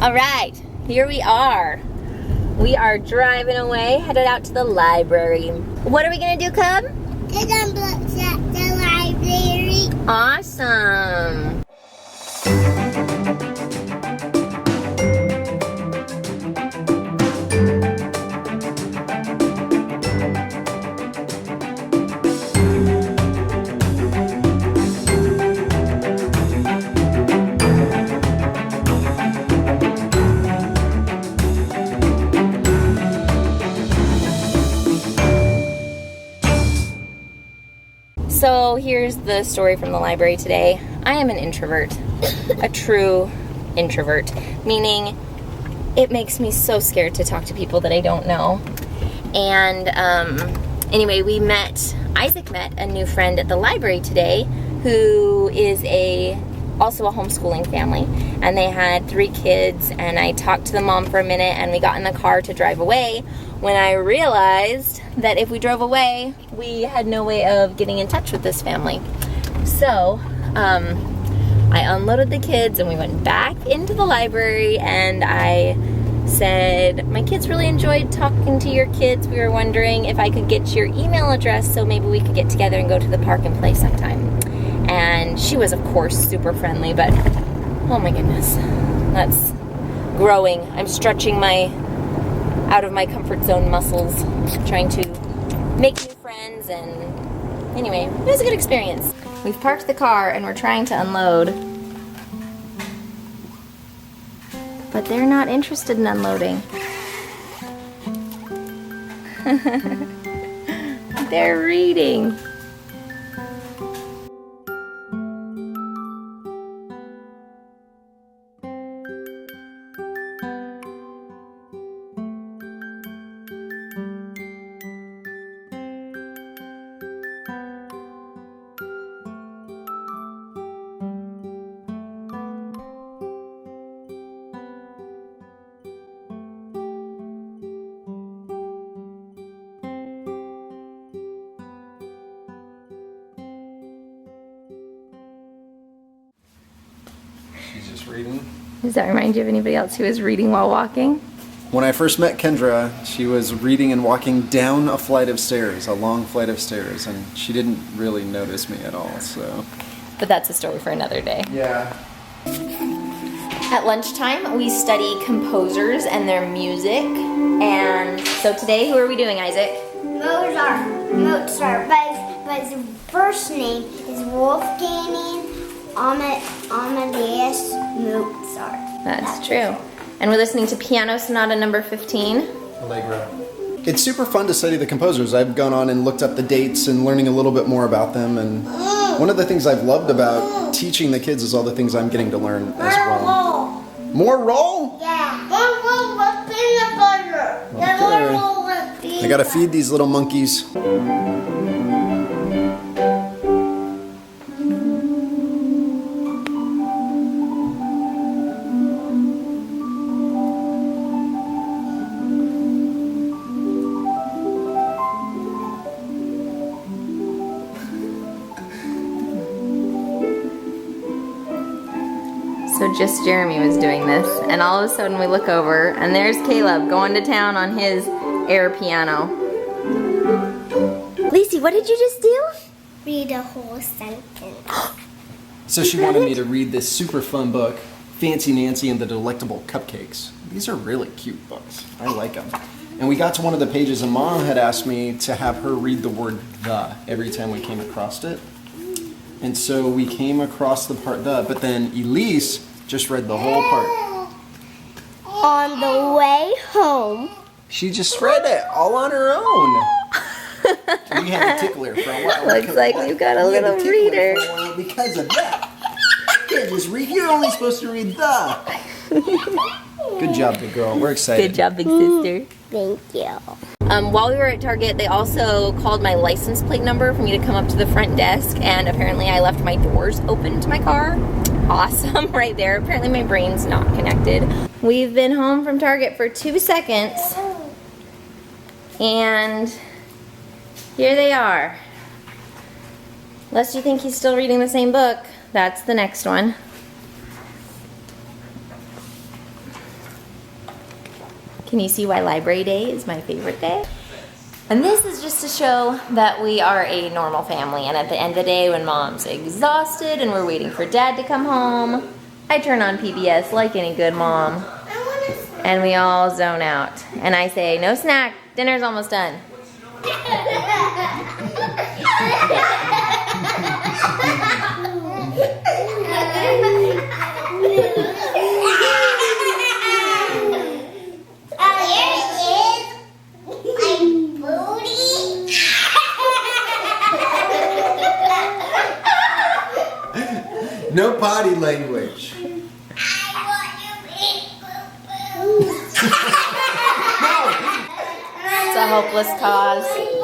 All right, here we are. We are driving away, headed out to the library. What are we gonna do, Cub? Take some books at the library. Awesome. So here's the story from the library today. I am an introvert, a true introvert, meaning it makes me so scared to talk to people that I don't know. And anyway, Isaac met a new friend at the library today who is also a homeschooling family, and they had 3 kids, and I talked to the mom for a minute, and we got in the car to drive away when I realized that if we drove away, we had no way of getting in touch with this family. So I unloaded the kids and we went back into the library, and I said, my kids really enjoyed talking to your kids. We were wondering if I could get your email address so maybe we could get together and go to the park and play sometime. And she was, of course, super friendly, but oh my goodness, that's growing. I'm stretching out of my comfort zone muscles, trying to make new friends, and anyway, it was a good experience. We've parked the car and we're trying to unload, but they're not interested in unloading. They're reading. She's just reading. Does that remind you of anybody else who is reading while walking? When I first met Kendra, she was reading and walking down a flight of stairs, a long flight of stairs, and she didn't really notice me at all, so. But that's a story for another day. Yeah. At lunchtime, we study composers and their music. And so today, who are we doing, Isaac? Mozart. But his first name is Wolfgang Amadeus Mozart. That's true. And we're listening to Piano Sonata number 15. Allegro. It's super fun to study the composers. I've gone on and looked up the dates and learning a little bit more about them. And one of the things I've loved about teaching the kids is all the things I'm getting to learn as well. More roll? Yeah. More roll with peanut butter. Okay. More roll with peanut I gotta feed these little monkeys. So just Jeremy was doing this, and all of a sudden we look over, and there's Caleb going to town on his air piano. Lacey, what did you just do? Read a whole sentence. So she wanted me to read this super fun book, Fancy Nancy and the Delectable Cupcakes. These are really cute books. I like them. And we got to one of the pages, and Mom had asked me to have her read the word "the" every time we came across it. And so we came across the part "the," but then Elise just read the whole part. On the way home. She just read it all on her own. We had to tickle her for a while. Looks like we've got a little reader. Because of that. You can't just read. You're only supposed to read "the." Good job, big girl. We're excited. Good job, big sister. Thank you. While we were at Target, they also called my license plate number for me to come up to the front desk, and apparently I left my doors open to my car. Awesome, right there. Apparently my brain's not connected. We've been home from Target for 2 seconds, and here they are. Unless you think he's still reading the same book, that's the next one. Can you see why Library Day is my favorite day? And this is just to show that we are a normal family, and at the end of the day when Mom's exhausted and we're waiting for Dad to come home, I turn on PBS like any good mom, and we all zone out. And I say, no snack, dinner's almost done. No potty language. It's a hopeless cause.